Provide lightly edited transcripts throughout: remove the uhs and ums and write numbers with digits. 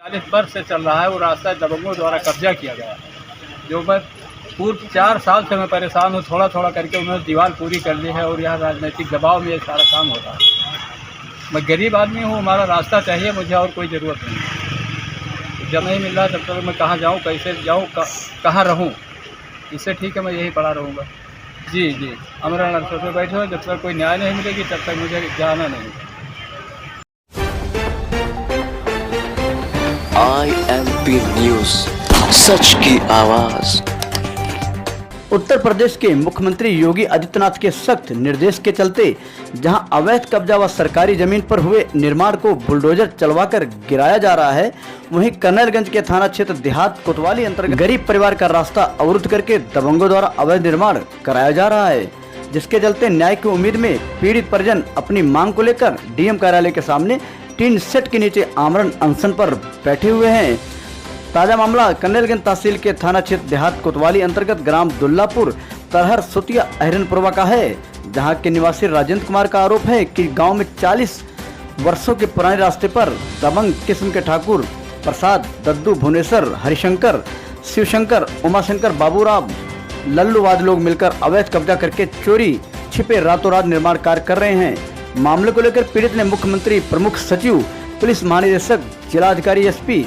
40 वर्ष से चल रहा है वो रास्ता दबंगों द्वारा कब्जा किया गया है। जो मैं पूर्व 4 साल से मैं परेशान हूँ, थोड़ा थोड़ा करके उन्होंने दीवार पूरी कर ली है और यह राजनीतिक दबाव में ये सारा काम हो रहा है। मैं गरीब आदमी हूँ, हमारा रास्ता चाहिए मुझे और कोई ज़रूरत नहीं। जब नहीं मिल रहा तब तक मैं कहाँ जाऊँ, कैसे जाऊँ, कहाँ रहूँ। इससे ठीक है मैं यहीं पड़ा रहूँगा। जी जी, अमरण अरसों पे बैठे हो, जब तक कोई न्याय नहीं मिलेगी तब तक मुझे जाना नहीं। IMP न्यूज़, सच की आवाज़। उत्तर प्रदेश के मुख्यमंत्री योगी आदित्यनाथ के सख्त निर्देश के चलते जहां अवैध कब्जा व सरकारी जमीन पर हुए निर्माण को बुलडोजर चलवाकर गिराया जा रहा है, वहीं कर्नलगंज के थाना क्षेत्र देहात कोतवाली अंतर्गत गरीब परिवार का रास्ता अवरुद्ध करके दबंगों द्वारा अवैध निर्माण कराया जा रहा है, जिसके चलते न्याय की उम्मीद में पीड़ित परिजन अपनी मांग को लेकर डीएम कार्यालय के सामने टीन सेट के नीचे आमरण अनशन पर बैठे हुए हैं। ताजा मामला कर्नलगंज तहसील के थाना क्षेत्र देहात कोतवाली अंतर्गत ग्राम दुल्लापुर तरहर सुतिया अहिरनपुरवा का है, जहां के निवासी राजेंद्र कुमार का आरोप है कि गांव में 40 वर्षों के पुराने रास्ते पर दबंग किस्म के ठाकुर प्रसाद, दद्दू, भुवनेश्वर, हरिशंकर, शिवशंकर, उमाशंकर, बाबूराव, लल्लूवाद लोग मिलकर अवैध कब्जा करके चोरी छिपे रातों रात निर्माण कार्य कर रहे हैं। मामले को लेकर पीड़ित ने मुख्यमंत्री, प्रमुख सचिव, पुलिस महानिदेशक, जिलाधिकारी, एसपी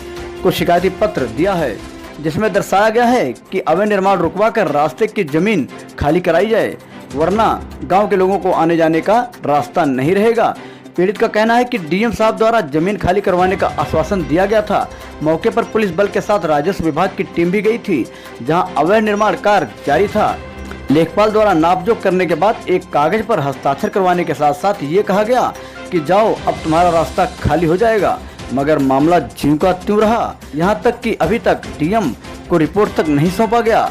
को शिकायती पत्र दिया है, जिसमें दर्शाया गया है कि अवैध निर्माण रुकवाकर रास्ते की जमीन खाली कराई जाए, वरना गांव के लोगों को आने जाने का रास्ता नहीं रहेगा। पीड़ित का कहना है कि डीएम साहब द्वारा जमीन खाली करवाने का आश्वासन दिया गया था। मौके पर पुलिस बल के साथ राजस्व विभाग की टीम भी गई थी, जहां अवैध निर्माण कार्य जारी था। लेखपाल द्वारा नापजोख करने के बाद एक कागज पर हस्ताक्षर करवाने के साथ साथ ये कहा गया कि जाओ अब तुम्हारा रास्ता खाली हो जाएगा, मगर मामला ज्यों का त्यों रहा। यहाँ तक कि अभी तक डीएम को रिपोर्ट तक नहीं सौंपा गया।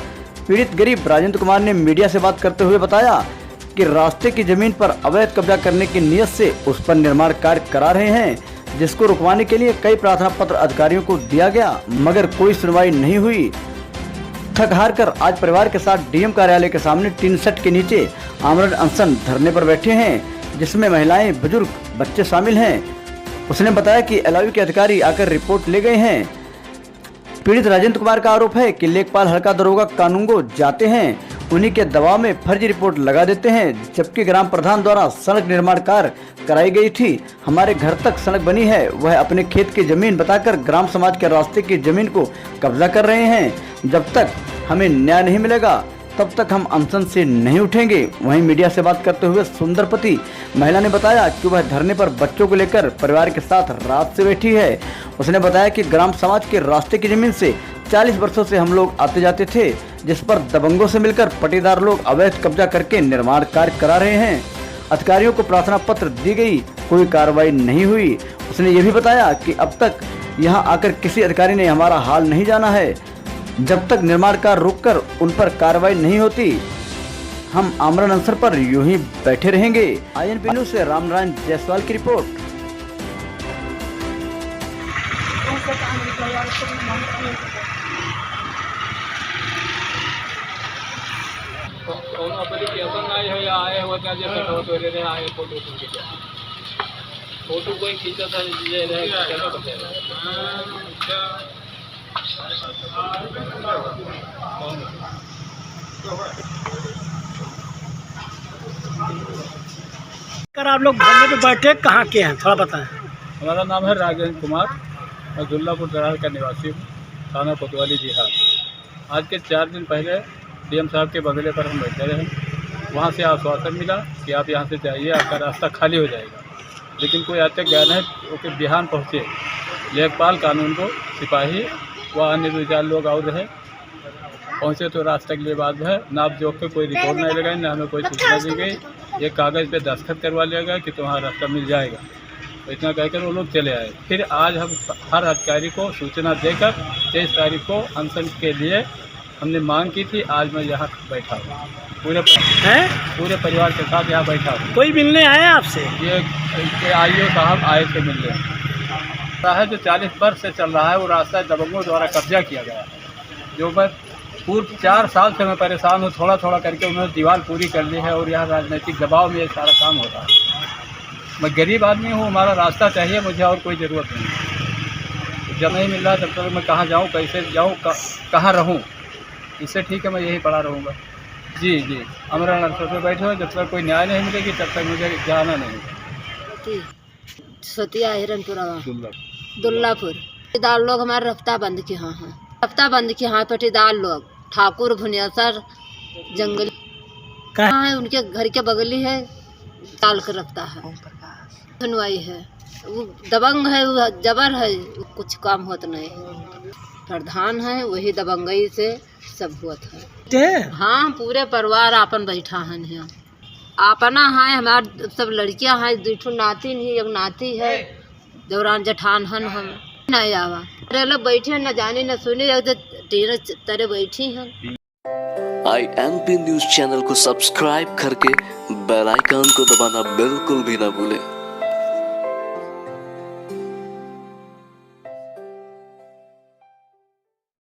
पीड़ित गरीब राजेंद्र कुमार ने मीडिया से बात करते हुए बताया कि रास्ते की जमीन पर अवैध कब्जा करने की नियत से उस पर निर्माण कार्य करा रहे हैं, जिसको रुकवाने के लिए कई प्रार्थना पत्र अधिकारियों को दिया गया, मगर कोई सुनवाई नहीं हुई। थक हार कर आज परिवार के साथ डीएम कार्यालय के सामने टीन सेट के नीचे आमरण अनशन धरने पर बैठे हैं, जिसमें महिलाएं, बुजुर्ग, बच्चे शामिल हैं। उसने बताया कि एलआईयू के अधिकारी आकर रिपोर्ट ले गए हैं। पीड़ित राजेंद्र कुमार का आरोप है कि लेखपाल हल्का दरोगा कानूनगो जाते हैं, उन्हीं के दबाव में फर्जी रिपोर्ट लगा देते हैं, जबकि ग्राम प्रधान द्वारा सड़क निर्माण कार्य कराई गई थी। हमारे घर तक सड़क बनी है, वह अपने खेत की जमीन बताकर ग्राम समाज के रास्ते की जमीन को कब्जा कर रहे हैं। जब तक हमें न्याय नहीं मिलेगा तब तक हम अनशन से नहीं उठेंगे। वहीं मीडिया से बात करते हुए सुंदरपति महिला ने बताया कि वह धरने पर बच्चों को लेकर परिवार के साथ रात से बैठी है। उसने बताया कि ग्राम समाज के रास्ते की जमीन से 40 वर्षों से हम लोग आते जाते थे, जिस पर दबंगों से मिलकर पट्टेदार लोग अवैध कब्जा करके निर्माण कार्य करा रहे हैं। अधिकारियों को प्रार्थना पत्र दी गई, कोई कार्रवाई नहीं हुई। उसने ये भी बताया कि अब तक यहाँ आकर किसी अधिकारी ने हमारा हाल नहीं जाना है। जब तक निर्माण कार्य रुककर उन पर कार्रवाई नहीं होती, हम आमरण अनशन पर यूं ही बैठे रहेंगे। INP न्यूज़ से रामनारायण जायसवाल की रिपोर्ट। फोटो कोई खींचा था कर आप लोग धरने पे बैठे कहाँ के हैं, थोड़ा बताएं। हमारा नाम है राजेंद्र कुमार, मैं दुल्लापुर तरहर का निवासी हूँ, थाना कोतवाली देहात। आज के 4 दिन पहले डीएम साहब के बंगले पर हम बैठे रहे। वहाँ से आश्वासन मिला कि आप यहाँ से जाइए, आपका रास्ता खाली हो जाएगा, लेकिन कोई आज तक गया नहीं। ओके, बिहान पहुँचे, लेखपाल, कानून को सिपाही व अन्य 2-4 लोग और रहे। पहुँचे तो रास्ते के लिए बाद है नाप जोख के कोई रिपोर्ट नहीं लगाई, ना हमें कोई सूचना दी गई। ये कागज़ पे दस्तखत करवा लिया गया कि तुम्हारा रास्ता मिल जाएगा, तो इतना कहकर वो लोग चले आए। फिर आज हम हर अधिकारी को सूचना देकर 23 तारीख को अनशन के लिए हमने मांग की थी। आज मैं यहाँ बैठा हूँ, पूरे परिवार के साथ यहाँ बैठा हूँ। कोई मिलने आया आपसे? ये IO साहब आए थे मिलने। है जो 40 वर्ष से चल रहा है वो रास्ता दबंगों द्वारा कब्जा किया गया है। जो मैं पूर्व 4 साल से मैं परेशान हूँ, थोड़ा थोड़ा करके उन्होंने दीवार पूरी कर ली है और यह राजनीतिक दबाव में ये सारा काम हो रहा है। मैं गरीब आदमी हूँ, हमारा रास्ता चाहिए मुझे और कोई ज़रूरत नहीं। जब नहीं मिल रहा तब तक मैं कहाँ जाऊँ, कैसे जाऊँ, कहाँ रहूँ। इससे ठीक है मैं यहीं पड़ा रहूँगा। जी जी, अमरा नर्सर पर बैठे हो, जब तक कोई न्याय नहीं मिलेगी तब तक मुझे जाना नहीं। सतिया हिरनपुरा दुल्लापुर पटीदार लोग हमारे रफ्ता बंद के यहाँ हैं, रफ्ता बंद के यहाँ पटीदार लोग ठाकुर भुनियासर जंगली कहाँ है, उनके घर के बगली है, ताल कर रखता है, सुनवाई है, वो दबंग है, वो जबर है, कुछ काम होता नहीं है। प्रधान है वही दबंगई से सब हुआ है। हाँ पूरे परिवार आपन बैठा है यहाँ, अपना है, हमारे सब लड़कियां हैं, दूठो नाती नहीं, एक नाती है, दौरान जठान हन हम नहीं आवा, अरे लोग बैठे न जाने न सुने, तरह बैठी हैं। IMP न्यूज चैनल को सब्सक्राइब करके बेल आइकन को दबाना बिल्कुल भी ना भूलें।